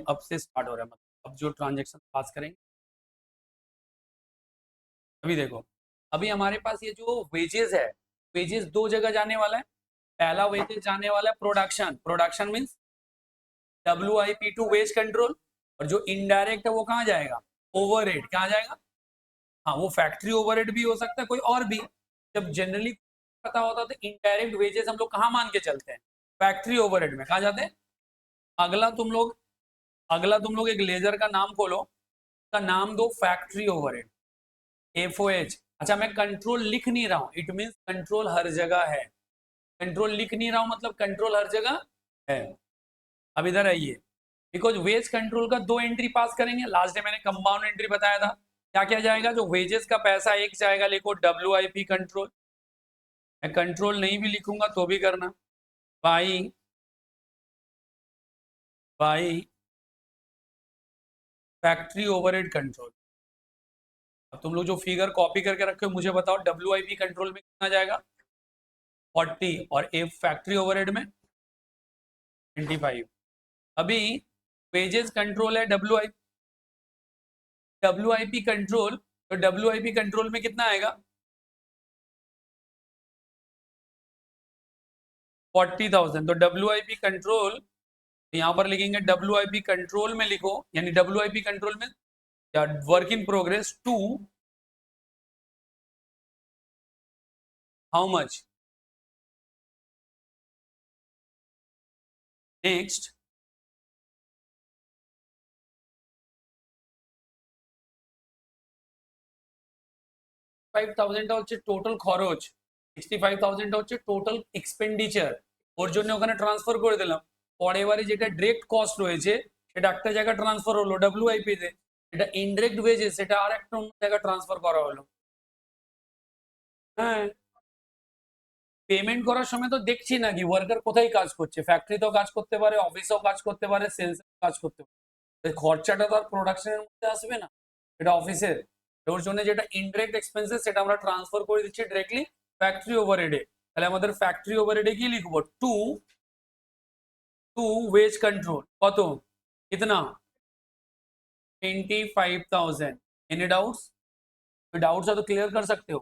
अब से स्टार्ट हो रहा है, मतलब अब जो ट्रांजेक्शन पास करेंगे। अभी देखो, अभी हमारे पास ये जो वेजेस है, वेजेस दो जगह जाने वाला है। पहला वेजेस जाने वाला है production, production means WIP2 wage control. और जो इनडायरेक्ट है वो कहाँ जाएगा, ओवरहेड। कहाँ जाएगा, हाँ वो फैक्ट्री ओवरहेड भी हो सकता है, कोई और भी। जब जनरली पता होता तो इनडायरेक्ट वेजेस हम लोग कहाँ मान के चलते हैं, फैक्ट्री ओवरहेड में। कहाँ जाते हैं, अगला तुम लोग एक लेजर का नाम खोलो, का नाम दो फैक्ट्री ओवरहेड, FOH। अच्छा, मैं कंट्रोल लिख नहीं रहा हूं, इट मींस कंट्रोल हर जगह है। कंट्रोल लिख नहीं रहा हूं मतलब कंट्रोल हर जगह है। अब इधर आइए, बिकॉज वेज कंट्रोल का दो एंट्री पास करेंगे। लास्ट डे मैंने कंपाउंड एंट्री बताया था, क्या क्या जाएगा, जो वेजेस का पैसा एक जाएगा, लिखो WIP कंट्रोल। मैं कंट्रोल नहीं भी लिखूंगा तो भी करना, बाई फैक्ट्री ओवरहेड कंट्रोल। अब तुम लोग जो फिगर कॉपी करके रखे हो मुझे बताओ, WIP कंट्रोल में कितना जाएगा, 40, और एक फैक्ट्री ओवरहेड में 25। अभी वेजेस कंट्रोल है WIP कंट्रोल, तो WIP कंट्रोल में कितना आएगा, 40,000। तो WIP कंट्रोल यहां पर लिखेंगे, WIP कंट्रोल में लिखो, यानी WIP कंट्रोल में work in progress to how much, next 65,000 হচ্ছে টোটাল খরচ, 65,000 হচ্ছে টোটাল এক্সপেন্ডিচার, ওর জন্য ওখানে ট্রান্সফার করে দিলাম। পরে এবারে যেটা ডিরেক্ট কস্ট রয়েছে সেটা একটা জায়গায় ট্রান্সফার হলো WIP তে, এটা ইনডিরেক্ট ওয়েজেস সেটা আর একটা অন্য জায়গায় ট্রান্সফার করা হলো। হ্যাঁ, পেমেন্ট করার সময় তো দেখছি না কি ওয়ার্কার কোথায় কাজ করছে, ফ্যাক্টরিতেও কাজ করতে পারে, অফিসেও কাজ করতে পারে, সেলসেও কাজ করতে পারে। খরচাটা তো আর প্রোডাকশনের মধ্যে আসবে না, এটা অফিসের। ওর জন্য যেটা ইনডিরেক্ট এক্সপেন্সেস সেটা আমরা ট্রান্সফার করে দিচ্ছি ডিরেক্টলি ফ্যাক্টরি ওভারহেডে। তাহলে আমাদের ফ্যাক্টরি ওভারহেডে কি লিখবো, টু टू वेज कंट्रोल, কত, कितना, 25,000। एनी डाउट्स, डाउट्स है तो क्लियर कर सकते हो।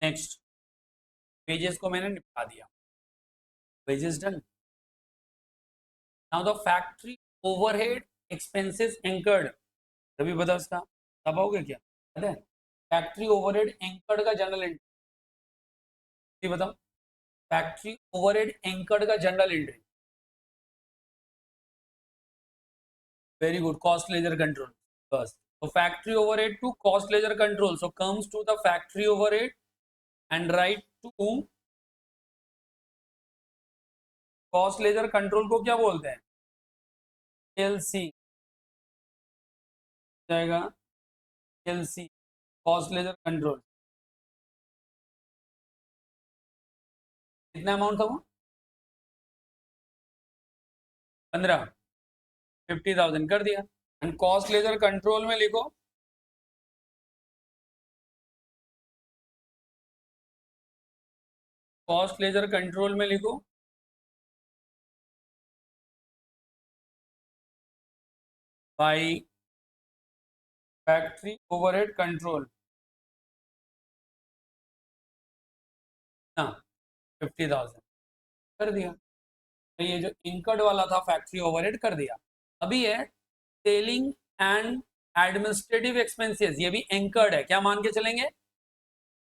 नेक्स्ट, वेजेस को मैंने निपटा दिया, wages done. Now the factory overhead expenses anchored, तभी बता उसका तब आओगे क्या, पता है, फैक्ट्री ओवरहेड एंकर्ड का जनरल एंट्री बताओ, फैक्ट्री ओवरहेड एंकर्ड का general entry, very good, cost ledger control bus. So factory overhead to cost ledger control. So comes to the factory overhead and write to cost ledger control को क्या बोलते हैं, LC जाएगा, LC cost ledger control। कितना amount था वो, 15, 50,000 कर दिया। एंड कॉस्ट लेजर कंट्रोल में लिखो, कॉस्ट लेजर कंट्रोल में लिखो बाई फैक्ट्री ओवरहेड कंट्रोल। हाँ, 50,000 कर दिया। तो ये जो इंकर्ड वाला था फैक्ट्री ओवरहेड कर दिया। अभी है सेलिंग एंड एडमिनिस्ट्रेटिव एक्सपेंसेस, ये भी एंकर्ड है, क्या मान के चलेंगे?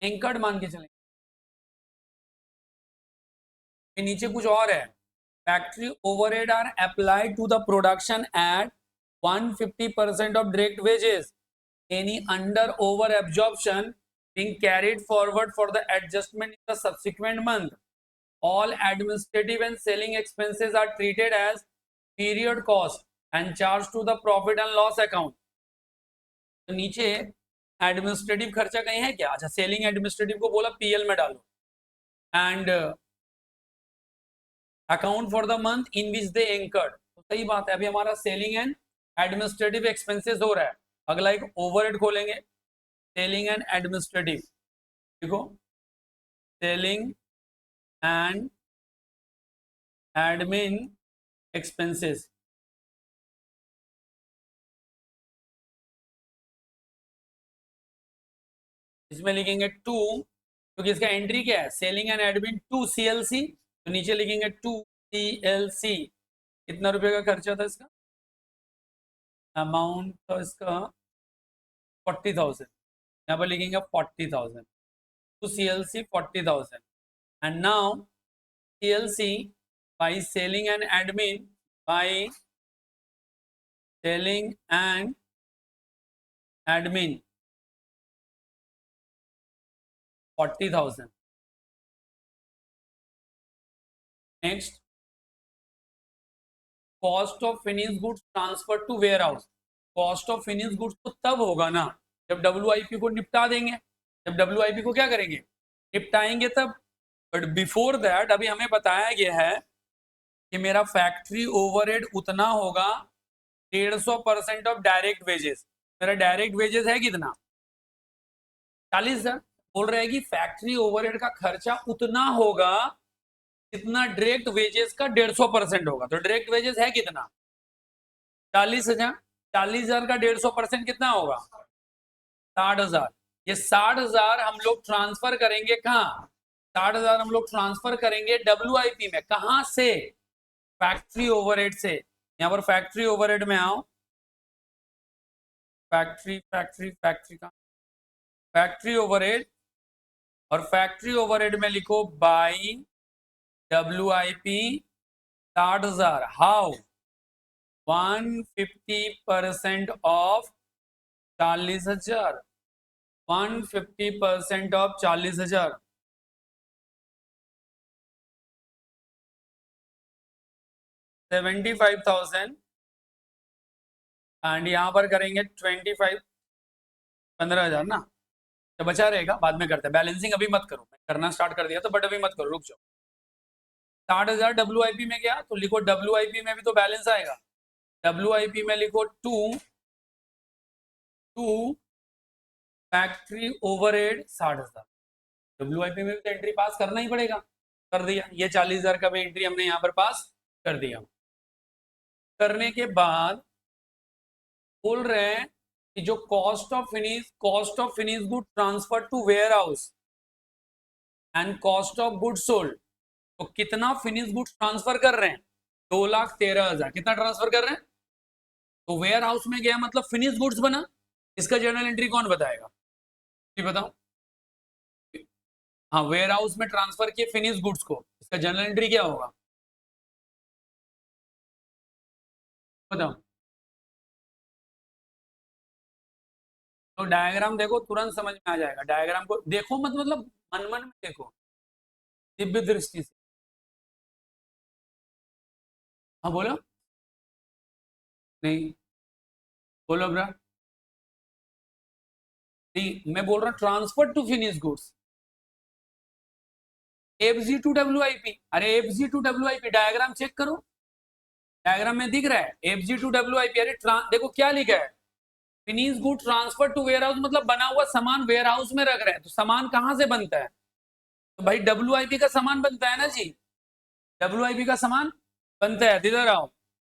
एंकर्ड मान के चलेंगे। नीचे कुछ और है, factory overhead are applied to the production at 150% of direct wages. Any under over absorption being carried forward for the adjustment in the subsequent month. All administrative and selling expenses are treated as period cost and charged to the profit and loss account. तो नीचे administrative खर्चा कहीं है क्या? अच्छा, selling administrative को बोला PL में डालो and account for the month in which they anchored. तो सही बात है, अभी हमारा सेलिंग एंड एडमिनिस्ट्रेटिव एक्सपेंसेस हो रहा है। अगला एक ओवरहेड खोलेंगे, सेलिंग एंड एडमिनिस्ट्रेटिव, देखो सेलिंग एंड एडमिन एक्सपेंसेस, इसमें लिखेंगे 2, क्योंकि इसका एंट्री क्या है, सेलिंग एंड एडमिन 2 CLC, तो नीचे लिखेंगे 2 CLC। कितना रुपए का खर्चा था इसका? अमाउंट तो इसका 40,000, यहाँ पर लिखेंगे 40,000 to CLC 40,000 and now CLC by selling and admin, by selling and admin 40,000। next cost of finish goods transfer to warehouse. Cost of finish goods तो तब होगा ना जब WIP को निपटा देंगे, जब WIP को क्या करेंगे, निपटाएंगे तब। बट बिफोर दैट अभी हमें बताया गया है कि मेरा फैक्ट्री ओवरहेड उतना होगा 150% ऑफ डायरेक्ट वेजेस। मेरा डायरेक्ट वेजेस है कितना? 40,000। बोल रहे हैं कि फैक्ट्री ओवरहेड का खर्चा उतना होगा जितना डायरेक्ट वेजेस का 150% होगा। तो डायरेक्ट वेजेस है कितना? 40,000। 40,000 का 150% कितना होगा? 60,000। ये 60,000 हम लोग ट्रांसफर करेंगे कहाँ? 60,000 हम लोग ट्रांसफर करेंगे WIP में। कहां से? फैक्ट्री ओवरहेड से। यहां पर फैक्ट्री ओवरहेड में आओ, फैक्ट्री फैक्ट्री फैक्ट्री का फैक्ट्री ओवरहेड, और फैक्ट्री ओवरहेड में लिखो by WIP 60,000। How? 150% of 40,000, 150% of 40,000, 75,000 and यहां पर करेंगे 25, 15,000 ना, तो बचा रहेगा, बाद में करते हैं। बैलेंसिंग अभी मत करो, मैं करना स्टार्ट कर दिया तो, बट अभी मत करो, रुक जाओ। 60,000 WIP में गया तो लिखो WIP में भी तो बैलेंस आएगा। WIP में लिखो 2 फैक्ट्री ओवरहेड 60,000। WIP में भी तो एंट्री पास करना ही पड़ेगा, कर दिया। ये 40,000 का भी एंट्री हमने यहाँ पर पास कर दिया। करने के बाद बोल रहे हैं कि जो cost of finish good transfer to warehouse and cost of good sold, तो कितना फिनिश गुड ट्रांसफर कर रहे हैं? 2,13,000। कितना ट्रांसफर कर रहे हैं? तो वेयर हाउस में गया मतलब फिनिश गुड्स बना। इसका जर्नल एंट्री कौन बताएगा? बताओ। हाँ, वेयर हाउस में ट्रांसफर किए फिनिश गुड्स को, इसका जर्नल एंट्री क्या होगा? बताओ। तो डायग्राम देखो, तुरंत समझ में आ जाएगा। डायग्राम को देखो मत, मतलब मन मन में देखो, दिव्य दृष्टि से। हाँ बोलो। नहीं बोलो ब्रा। नहीं, मैं बोल रहा हूँ transfer to finish goods, FG to WIP। अरे FG to WIP diagram check करो, डायग्राम में दिख रहा है FG टू WIP। अरे देखो क्या लिखा है, finish good transfer to warehouse, मतलब बना हुआ सामान वेयर हाउस में रख रहे हैं। तो सामान कहां से बनता है? तो भाई WIP का सामान बनता है ना जी, WIP का सामान बनता है। इधर आओ,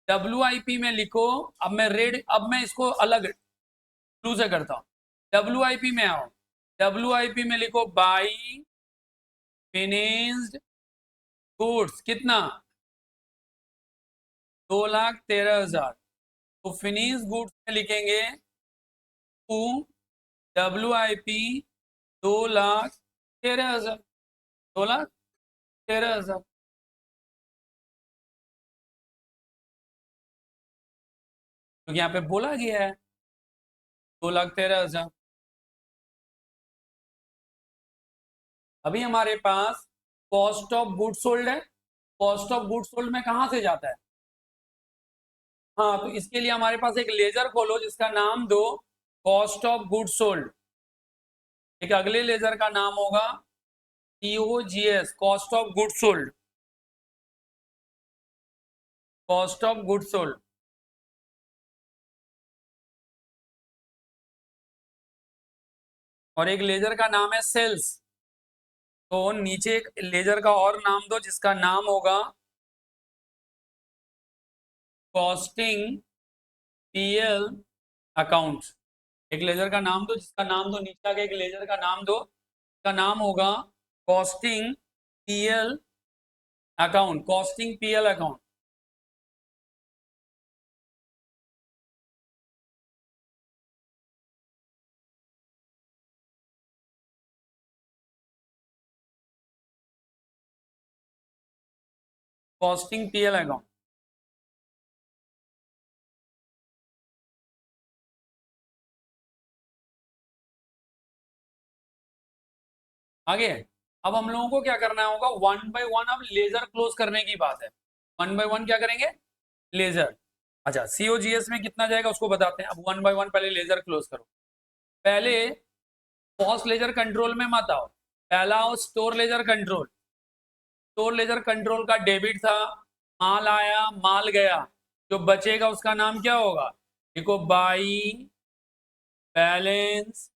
WIP में लिखो, अब मैं रेड, अब मैं इसको अलग क्लू से करता हूं। WIP में आओ, WIP में लिखो बाई फिनिश्ड गुड्स कितना 2,13,000। तो फिनिश गुड्स में लिखेंगे टू WIP 2,13,000 2,13,000 क्योंकि यहाँ पे बोला गया है 2,13,000। अभी हमारे पास कॉस्ट ऑफ गुड्स सोल्ड है। कॉस्ट ऑफ गुड्स सोल्ड में कहाँ से जाता है? हाँ, तो इसके लिए हमारे पास एक लेजर खोलो जिसका नाम दो कॉस्ट ऑफ गुड्स सोल्ड। एक अगले लेजर का नाम होगा COGS, cost of goods sold. Cost of goods sold. और एक लेजर का नाम है सेल्स। तो नीचे एक लेजर का और नाम दो जिसका नाम होगा कॉस्टिंग PL अकाउंट। एक लेजर का नाम दो जिसका नाम दो, नीचे आगे एक लेजर का नाम दो, इसका नाम होगा costing PL account. Costing PL account. Costing PL account. आगे अब हम लोगों को क्या करना होगा, वन बाय वन अब लेजर क्लोज करने की बात है। वन बाय वन क्या करेंगे, लेजर। अच्छा, COGS में कितना जाएगा उसको बताते हैं। अब वन बाय वन पहले लेजर क्लोज करो। पहले कॉस्ट लेजर कंट्रोल में मत आओ, पहला आओ store ledger control. Store ledger control का डेबिट था, माल आया माल गया, जो बचेगा उसका नाम क्या होगा? देखो, बाई बैलेंस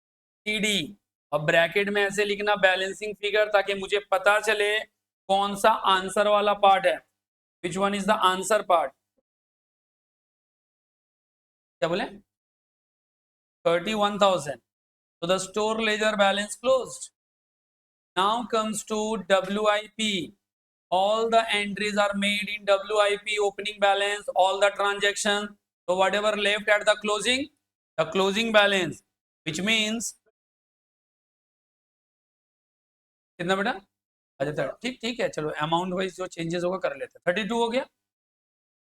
CD। अब ब्रैकेट में ऐसे लिखना बैलेंसिंग फिगर, ताकि मुझे पता चले कौन सा आंसर वाला पार्ट है, which one is the answer part. क्या बोले? 31,000। So the store ledger balance closed. Now comes to WIP. All the entries are made in WIP, opening balance, all the transactions. So whatever left at the closing balance, which means कितना बेटा? अच्छा, ठीक ठीक है, चलो amount wise जो changes होगा कर लेते हैं। 32 हो गया।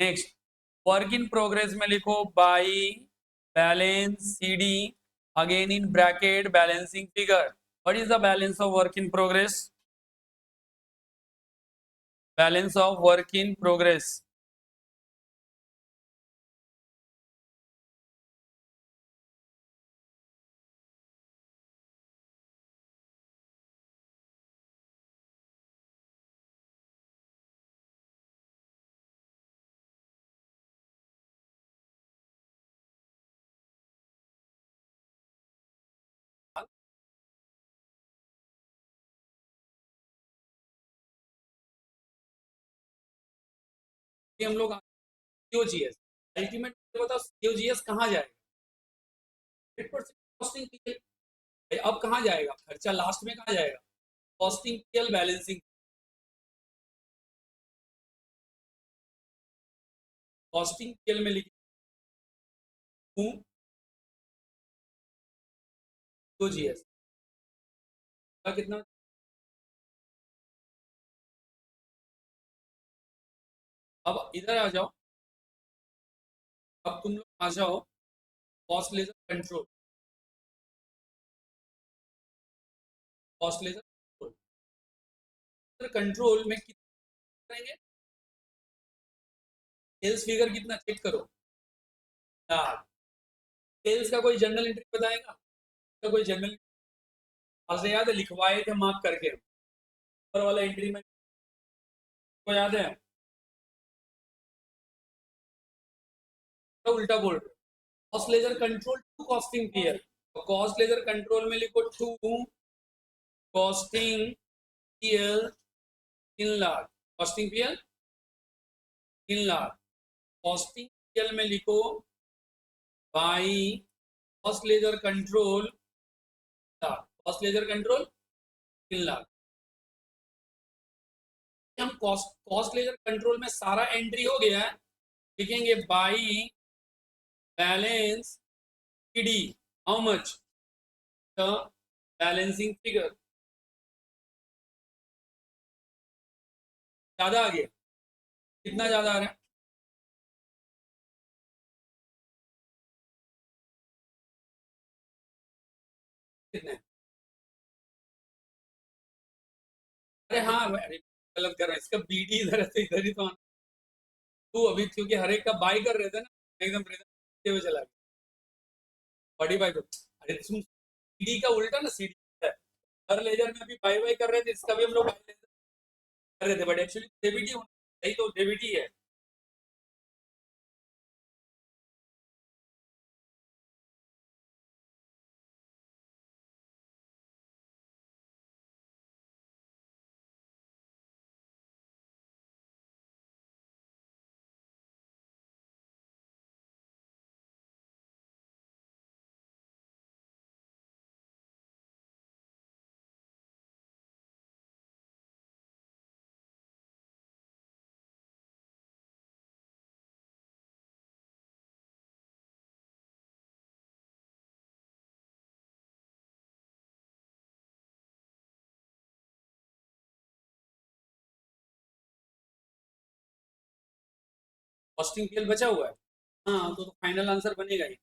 नेक्स्ट, वर्क इन प्रोग्रेस में लिखो by balance CD, again in bracket balancing figure. What is the balance of work in progress? Balance of work in progress. हम लोग COGS अल्टीमेट बताओ, COGS कहाँ जाएगा? 100% कॉस्टिंग PL। अब कहाँ जाएगा खर्चा? लास्ट में कहाँ जाएगा? Costing PL balancing. Costing PL में लिखूं COGS का कितना? अब इधर आ जाओ, अब तुम लोग आ जाओ cost ledger control. Cost ledger control में कितना करेंगे? सेल्स फिगर कितना चेक करो यार। सेल्स का कोई जनरल एंट्री बताएगा? का कोई जनरल ऐसे याद है, लिखवाए थे मार्क करके ऊपर वाला एंट्री में, को याद है? तो उल्टा बोल रहे। Cost ledger control to costing PL। तो कॉस्ट लेजर कंट्रोल में लिखो to costing PL 3,00,000। Costing PL 3,00,000। Costing PL में लिखो by cost ledger control. Cost ledger control 3,00,000। हम कॉस्ट लेजर कंट्रोल में सारा एंट्री हो गया है, लिखेंगे by balance PD, how much the balancing figure. ज्यादा आ गया, कितना ज्यादा आ रहा है? कितने? अरे हाँ, अरे गलत कर रहा है, इसका बीडी इधर है तो इधर ही तो आना। तू अभी क्योंकि हर एक का बाई कर रहे थे ना, एकदम हुए चला गया। 45 अरे तुम सीडी का उल्टा ना, सीडी है। हर लेजर में अभी बाई बाई कर रहे थे, इसका भी हम लोग बाई कर रहे थे, बट एक्चुअली डेबिट ही होना सही, तो डेबिट ही है। कॉस्टिंग पीएल बचा हुआ है। हाँ तो फाइनल आंसर बनेगा ही।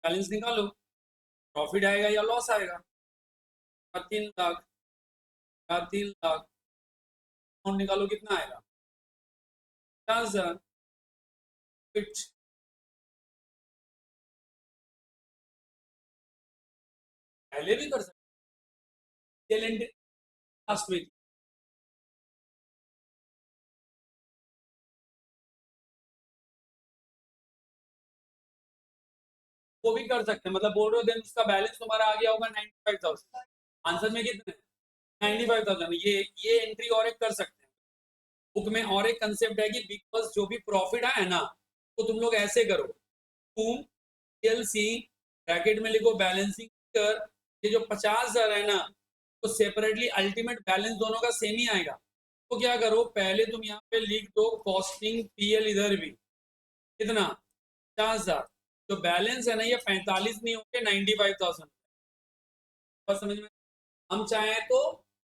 बैलेंस निकालो, प्रॉफिट आएगा या लॉस आएगा। 3 लाख, 3 लाख, अमाउंट निकालो कितना आएगा? 50,000। फिट पहले भी कर सकते, लास्ट में वो भी कर सकते हैं, मतलब बोल रहे हो देन उसका बैलेंस तुम्हारा आ गया होगा 95,000। आंसर में कितने? 95,000। ये एंट्री और एक कर सकते हैं। बुक में और एक कंसेप्ट है कि बिकॉज जो भी प्रॉफिट आए ना, तो तुम लोग ऐसे करो, तुम एलसी ब्रैकेट में लिखो बैलेंसिंग कर, ये जो 50,000 है ना, तो सेपरेटली अल्टीमेट बैलेंस दोनों का सेम ही आएगा। तो क्या करो, पहले तुम यहाँ पे लिख दो कॉस्टिंग पीएल, इधर भी कितना? 50,000। जो बैलेंस है ना, ये 45 नहीं होंगे, 95,000। बस समझ में? हम चाहें तो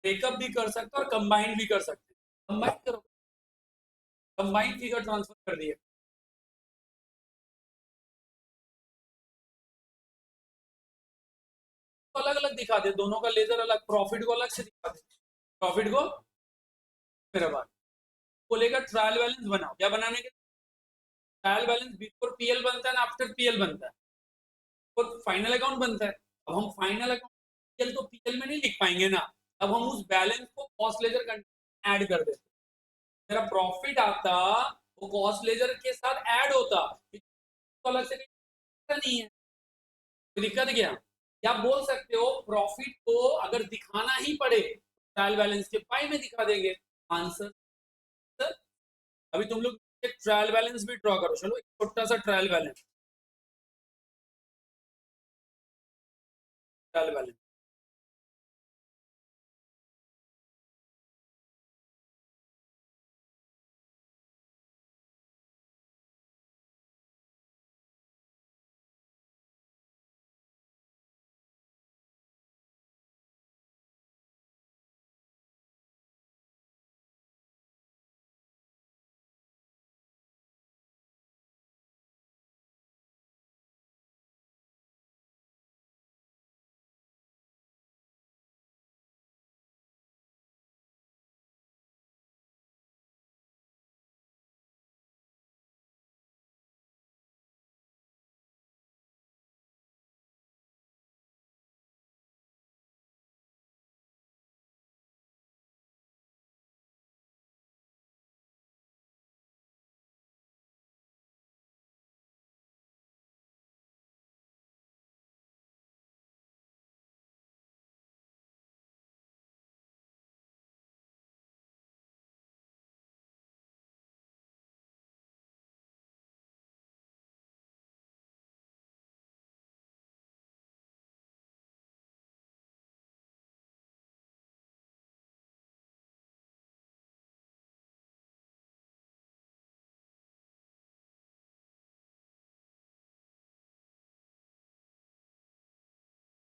ब्रेकअप भी कर सकते हैं और कंबाइन भी कर सकते हैं। कंबाइन करो, कंबाइन फिगर ट्रांसफर कर दिए, तो अलग अलग दिखा दे, दोनों का लेजर अलग, प्रॉफिट को अलग से दिखा दे। प्रॉफिट को मेरा बात बोलेगा ट्रायल बैलेंस बनाओ, क्या बनाने के? ट्रायल बैलेंस बिफोर पीएल बनता है ना आफ्टर पीएल बनता है? और फाइनल अकाउंट बनता है। अब हम फाइनल अकाउंट पीएल तो पीएल में नहीं लिख पाएंगे ना, अब हम उस बैलेंस को कॉस्ट लेजर ऐड कर देते। मेरा प्रॉफिट आता, वो कॉस्ट लेजर के साथ ऐड होता, तो अलग से नहीं है। दिक्कत क्या? या आप बोल सकते हो प्रॉफिट को अगर दिखाना ही पड़े, ट्रायल बैलेंस के पाई में दिखा देंगे। Answer sir. अभी तुम लोग एक ट्रायल बैलेंस भी ड्रॉ करो, चलो एक छोटा सा ट्रायल बैलेंस। ट्रायल बैलेंस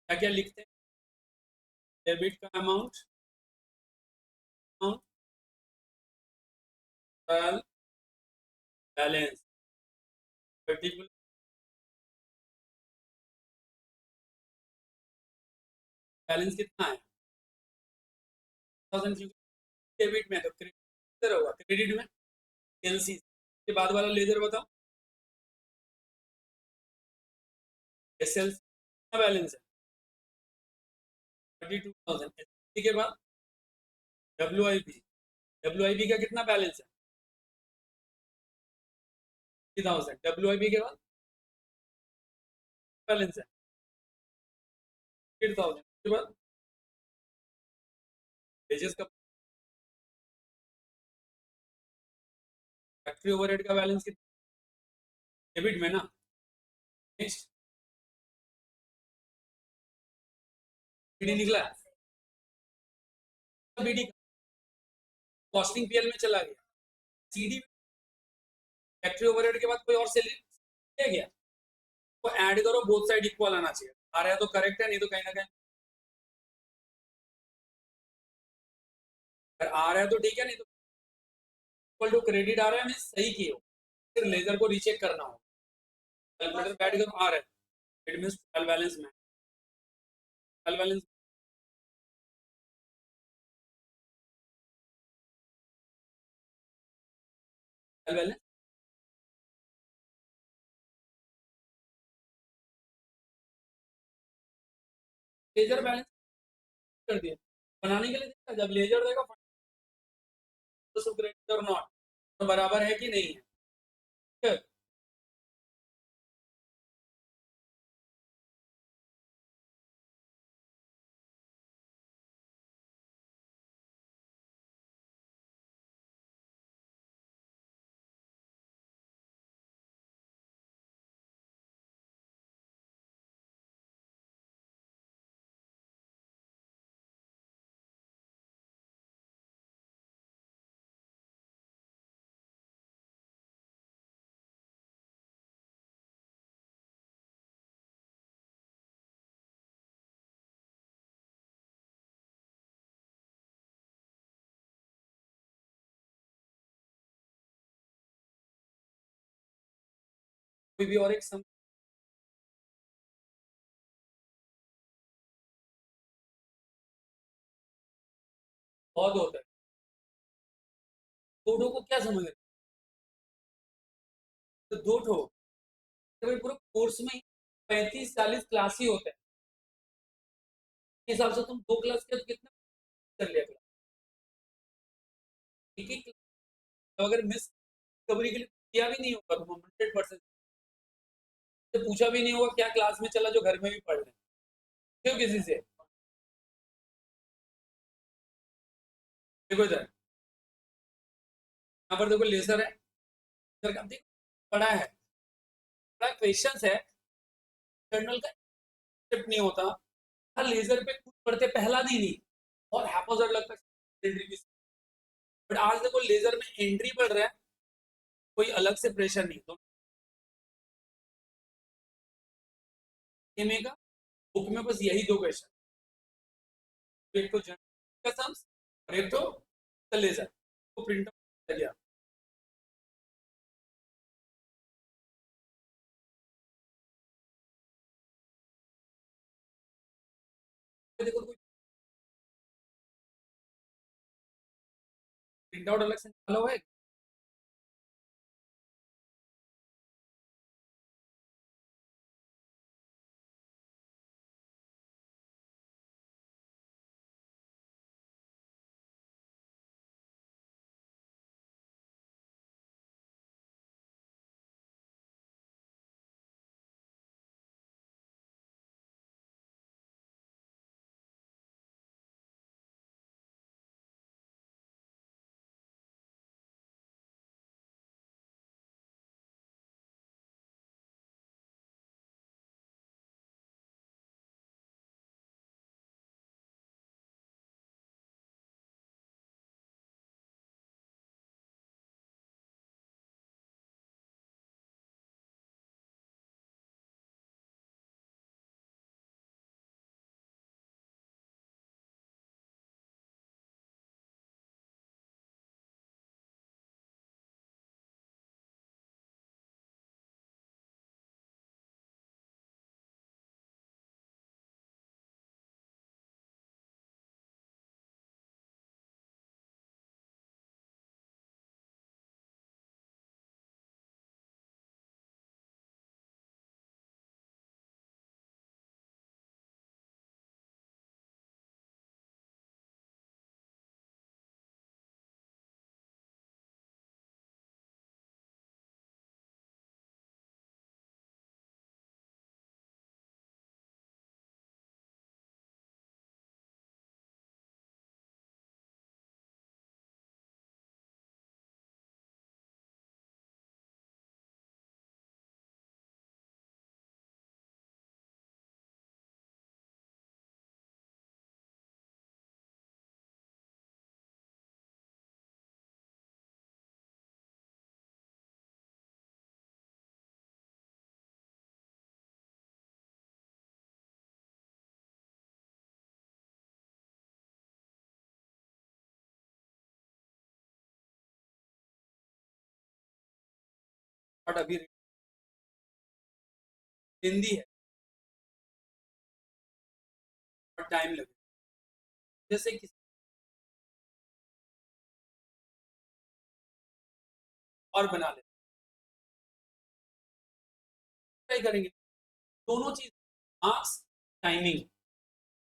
क्या क्या लिखते हैं? डेबिट का amount, amount, trial balance, particular balance कितना है? 1000। डेबिट में तो क्रेडिट होगा, क्रेडिट में एलसी के बाद वाला लेजर बताओ, एसएल कितना बैलेंस है? 32,000। एसएलसी के बाद डब्ल्यूआईपी, डब्ल्यूआईपी का कितना बैलेंस है? 30,000। डब्ल्यूआईपी के बाद बैलेंस है 8,000। उसके बाद वेजेस का, फैक्ट्री ओवरहेड का बैलेंस कितना? डेबिट में ना। नेक्स्ट, बीडी निकला, बीडी कॉस्टिंग पीएल में चला गया, सीडी फैक्ट्री ओवरहेड के बाद कोई और सेल ले गया, तो ऐड करो, बोथ साइड इक्वल आना चाहिए। आ रहा है तो करेक्ट है, नहीं तो कहीं ना कहीं अगर आ रहा है तो ठीक है, नहीं तो इक्वल टू क्रेडिट आ रहा है, मैं सही किए हो, फिर लेजर को रीचेक करना हो, कैलकुलेटर बैठ कर आ रहा है, इट मींस ट्रायल बैलेंस में, trial balance, trial balance, ledger balance कर दिया बनाने के लिए देखा, जब लेजर देगा तो क्रेडिट और नॉट तो बराबर है कि नहीं है। कोई भी और एक सम बहुत होता है, दो ठो को क्या समझ रहे? तो दो ठो तो भाई पूरे कोर्स में 35-40 क्लास ही होते हैं, इस हिसाब से तुम दो क्लास के तो कितना कर लिया क्लास, एक एक तो अगर मिस रिकवरी के लिए किया भी नहीं होगा तुम 100% से पूछा भी नहीं होगा क्या क्लास में चला जो घर में भी पढ़ रहे हैं, क्यों किसी से? देखो इधर, यहाँ पर देखो लेजर है, लेजर का देखो बड़ा है, बड़ा क्वेश्चन है, जर्नल का स्क्रिप्ट नहीं होता, हर लेजर पे खुद पढ़ते पहला दिन ही और हैपोजर लगता है, बट आज देखो लेजर में एंट्री पढ़ रहा है, कोई अलग से प्रेशर नहीं, तो एमए का बुक में बस यही दो क्वेश्चन, एक तो जनरल का सम्स और एक तो लेजर, तो प्रिंट आउट गया। देखो कोई प्रिंट आउट अलग से निकाला हुआ है? बट अभी हिंदी है और टाइम लगे, जैसे किसी और बना ले ट्राई करेंगे दोनों चीज, मार्क्स टाइमिंग,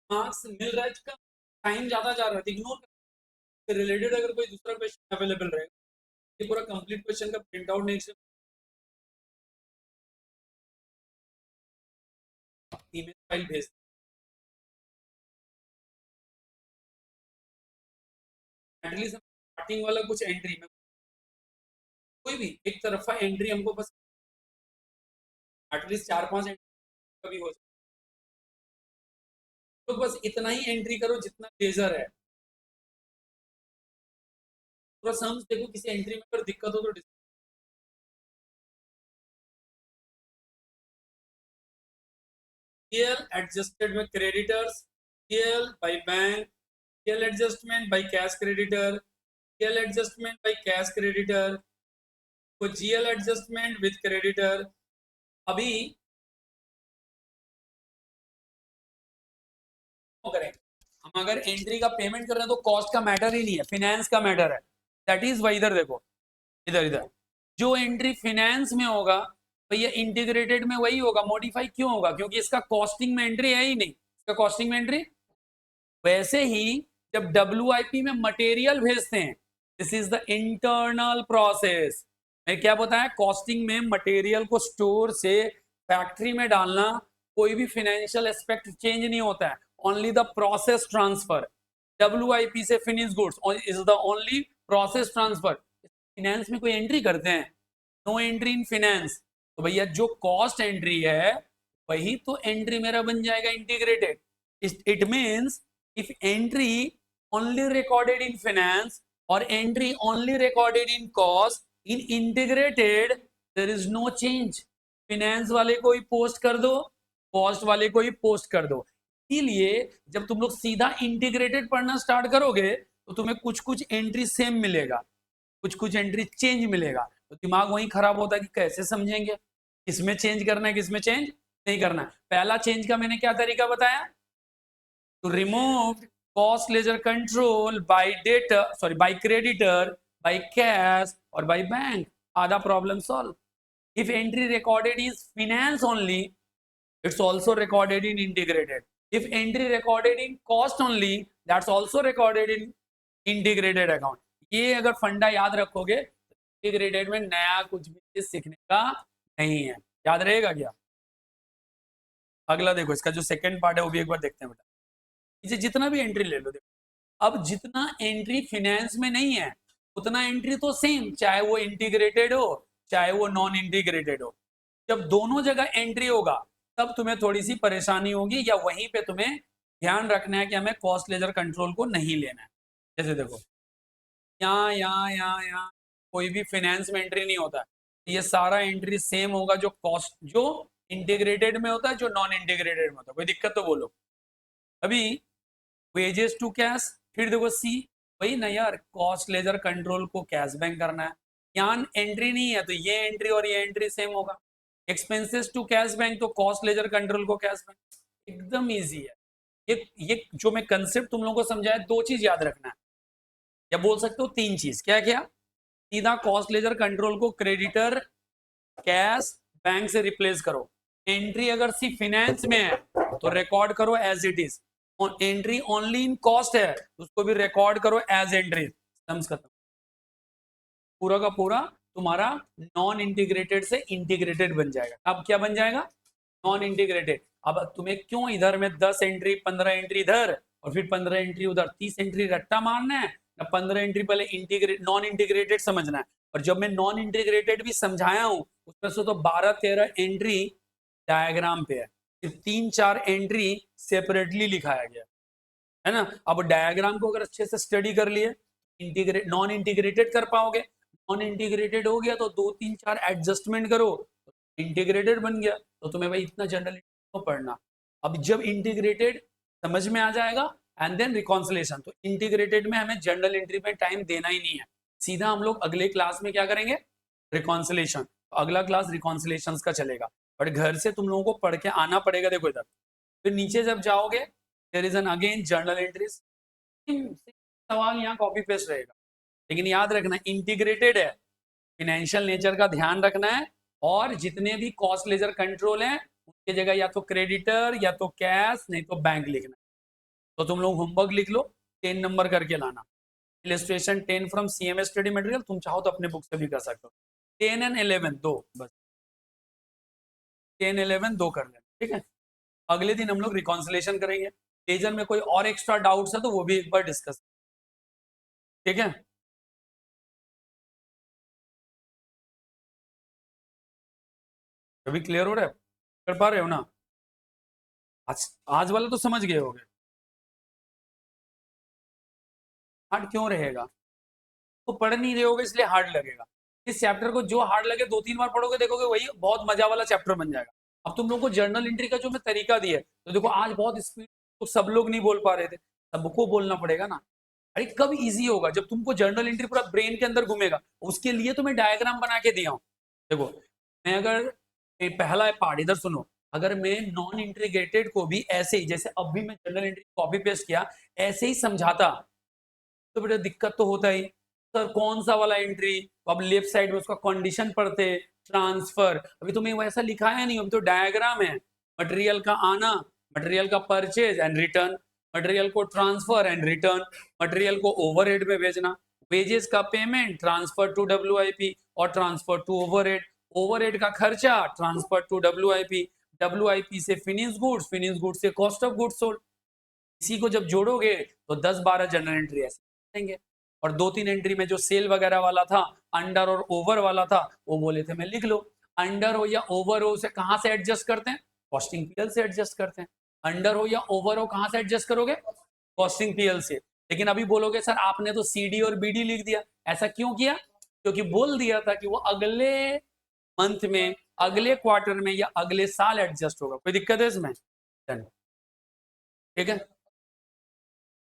मार्क्स मिल रहा है इसका, टाइम ज्यादा जा रहा है इग्नोर कर, रिलेटेड अगर कोई दूसरा क्वेश्चन अवेलेबल रहेगा, ये पूरा कंप्लीट क्वेश्चन का प्रिंट आउट नहीं, ईमेल फाइल भेज, एटलीस्ट स्टार्टिंग वाला कुछ एंट्री में कोई भी एक तरफा एंट्री हमको बस एटलीस्ट 4-5 एंट्री कभी हो जाए, तो बस इतना ही एंट्री करो जितना लेजर है, पूरा सम्स देखो, किसी एंट्री में अगर दिक्कत हो तो CL adjusted with creditors, CL by bank, CL adjustment by cash creditor, CL adjustment by cash creditor, तो GL adjustment with creditor। अभी करें हम, अगर एंट्री का पेमेंट कर रहे हैं तो कॉस्ट का मैटर ही नहीं है, फिनेंस का मैटर है, दैट इज वाई इधर देखो, इधर इधर जो एंट्री फिनेंस में होगा भैया इंटीग्रेटेड में वही होगा, मॉडिफाई क्यों होगा, क्योंकि इसका कॉस्टिंग में एंट्री है ही नहीं, इसका कॉस्टिंग में एंट्री। वैसे ही जब WIP में मटेरियल भेजते हैं, this is the internal process, मैं क्या बताया, कॉस्टिंग में मटेरियल को स्टोर से फैक्ट्री में डालना, कोई भी फाइनेंशियल एस्पेक्ट चेंज नहीं होता है, only the process transfer, WIP से finish goods is the only process transfer. Finance में कोई एंट्री करते हैं, नो एंट्री इन फाइनेंस, तो भैया जो कॉस्ट एंट्री है वही तो एंट्री मेरा बन जाएगा integrated. It means if entry only recorded in finance or entry only recorded in cost, in integrated there is no change, finance वाले को ही पोस्ट कर दो, कॉस्ट वाले को ही पोस्ट कर दो। इसीलिए जब तुम लोग सीधा इंटीग्रेटेड पढ़ना स्टार्ट करोगे तो तुम्हें कुछ कुछ एंट्री सेम मिलेगा, कुछ कुछ एंट्री चेंज मिलेगा, तो दिमाग वहीं खराब होता है कि कैसे समझेंगे, किसमें चेंज करना है किसमें चेंज नहीं करना है। पहला चेंज का मैंने क्या तरीका बताया, to remove cost ledger control by data, sorry, by creditor, by cash or by bank, आधा problem solve। if entry recorded is finance only, it's also recorded in integrated, if entry recorded in cost only, that's also recorded in integrated account। ये अगर फंडा याद रखोगे integrated में नया कुछ भी सीखने का नहीं है, याद रहेगा क्या। अगला देखो, इसका जो सेकंड पार्ट है वो भी एक बार देखते हैं बेटा, इसे जितना भी एंट्री ले लो, देखो अब जितना एंट्री फिनेंस में नहीं है उतना एंट्री तो सेम, चाहे वो इंटीग्रेटेड हो चाहे वो नॉन इंटीग्रेटेड हो। जब दोनों जगह एंट्री होगा तब तुम्हें थोड़ी सी परेशानी होगी, या वहीं पे तुम्हें ध्यान रखना है कि हमें कॉस्ट लेजर कंट्रोल को नहीं लेना है। जैसे देखो यहाँ यहाँ यहाँ यहाँ कोई भी फिनेंस में एंट्री नहीं होता, ये सारा एंट्री सेम होगा, जो कॉस्ट जो इंटीग्रेटेड में होता है जो नॉन इंटीग्रेटेड में होता है, कोई दिक्कत तो बोलो। अभी वेजेस टू कैश, फिर देखो सी, वही ना यार, कॉस्ट लेजर कंट्रोल को कैश बैंक करना है, यहाँ एंट्री नहीं है तो ये एंट्री और ये एंट्री सेम होगा। एक्सपेंसेस टू कैश बैंक तो कॉस्ट लेजर कंट्रोल को कैश बैंक, एकदम इजी है। ये जो मैं कंसेप्ट तुम लोगों को समझाया, दो चीज याद रखना है, या बोल सकते हो तीन चीज, क्या क्या, सीधा कॉस्ट लेजर कंट्रोल को क्रेडिटर कैश बैंक से रिप्लेस करो, एंट्री अगर सिर्फ फाइनेंस में है तो रिकॉर्ड करो as it is, entry only in cost है उसको भी रिकॉर्ड करो एज एंट्री, समझ खत्म। पूरा का पूरा तुम्हारा नॉन इंटीग्रेटेड से इंटीग्रेटेड बन जाएगा। अब क्या बन जाएगा, नॉन इंटीग्रेटेड। अब तुम्हें क्यों इधर में 10 एंट्री 15 एंट्री इधर और फिर 15 एंट्री उधर, 30 एंट्री रट्टा मारना है ना, 15 एंट्री पहले इंटीग्रेट नॉन इंटीग्रेटेड समझना है। और जब मैं नॉन इंटीग्रेटेड भी समझाया हूं उसमें से तो 12-13 एंट्री डायग्राम पे है, सिर्फ 3-4 एंट्री सेपरेटली लिखाया गया है ना। अब डायग्राम को अगर अच्छे से स्टडी कर लिए इंटीग्रेट नॉन इंटीग्रेटेड कर पाओगे, नॉन इंटीग्रेटेड हो गया तो 2-3-4 एडजस्टमेंट करो, इंटीग्रेटेड बन गया। तो तुम्हें भाई इतना जनरल तो पढ़ना, अब जब इंटीग्रेटेड समझ में आ जाएगा एंड देन रिकॉन्सिलेशन, तो इंटीग्रेटेड में हमें जनरल एंट्री में टाइम देना ही नहीं है, सीधा हम लोग अगले क्लास में क्या करेंगे, रिकॉन्सिलेशन। अगला क्लास रिकॉन्सिलेशंस का चलेगा, बट घर से तुम लोगों को पढ़ के आना पड़ेगा। देखो इधर फिर नीचे जब जाओगे there is an again journal entries, सवाल यहाँ कॉपी पेस्ट रहेगा, लेकिन याद रखना इंटीग्रेटेड है, फाइनेंशियल नेचर का ध्यान रखना है, और जितने भी कॉस्ट लेजर कंट्रोल है उसकी जगह या तो क्रेडिटर या तो कैश नहीं तो बैंक लिखना। तो तुम लोग होमवर्क लिख लो, 10 नंबर करके लाना। Illustration 10 from CMS study material, तुम चाहो तो अपने बुक से भी कर सकते हो। 10 एंड 11 दो, बस 10 11 दो कर लेना, ठीक है। अगले दिन हम लोग रिकॉन्सिलेशन करेंगे। लेजर में कोई और एक्स्ट्रा डाउट्स है तो वो भी एक बार डिस्कस, ठीक है। अभी क्लियर हो रहा है, कर पा रहे हो ना? आज वाला तो समझ गए होगे। हार्ड क्यों रहेगा? तो पढ़ नहीं रहे होगे इसलिए हार्ड लगेगा। इस चैप्टर को जो हार्ड लगे 2-3 बार पढ़ोगे, देखोगे वही बहुत मजा वाला चैप्टर बन जाएगा। अब तुम लोग को जर्नल एंट्री का जो मैं तरीका दिया है, तो देखो आज बहुत स्पीड तो सब लोग नहीं बोल पा रहे थे, सबको बोलना पड़ेगा ना। अरे कब इजी होगा? जब तुमको जर्नल एंट्री पूरा ब्रेन के अंदर घूमेगा। उसके लिए तो मैं डायग्राम बना के दिया हूँ। देखो मैं अगर पहला पार्ट इधर सुनो, अगर मैं नॉन इंटीग्रेटेड को भी ऐसे ही जैसे अब भी मैं जर्नल एंट्री कॉपी पेस्ट किया ऐसे ही समझाता तो बेटा दिक्कत तो होता ही। सर कौन सा वाला एंट्री? अब लेफ्ट साइड में उसका कंडीशन पढ़ते, ट्रांसफर, अभी तुम्हें वैसा लिखाया नहीं, अभी तो डायग्राम है। मटेरियल का आना, मटेरियल का परचेज एंड रिटर्न, मटेरियल को ट्रांसफर एंड रिटर्न, मटेरियल को ओवरहेड में भेजना, वेजेस का पेमेंट ट्रांसफर टू WIP और ट्रांसफर टू ओवरहेड, ओवरहेड का खर्चा ट्रांसफर टू WIP, WIP से फिनिश गुड्स से कॉस्ट ऑफ गुड्स सोल्ड। इसी को जब जोड़ोगे तो 10-12 जनरल एंट्री ऐसे देंगे। और 2-3 एंट्री में जो सेल वगैरह वाला था, अंडर और ओवर वाला था, वो बोले थे मैं लिख लो। अंडर हो या ओवर हो उसे कहां से एडजस्ट करते हैं? कॉस्टिंग पीएल से एडजस्ट करते हैं। अंडर हो या ओवर हो कहां से एडजस्ट करोगे? कॉस्टिंग पीएल से। लेकिन अभी बोलोगे सर आपने तो CD और BD लिख दिया, ऐसा क्यों किया? क्योंकि बोल दिया था कि वो अगले मंथ में, अगले क्वार्टर में या अगले साल एडजस्ट होगा। कोई दिक्कत है इसमें? ठीक है।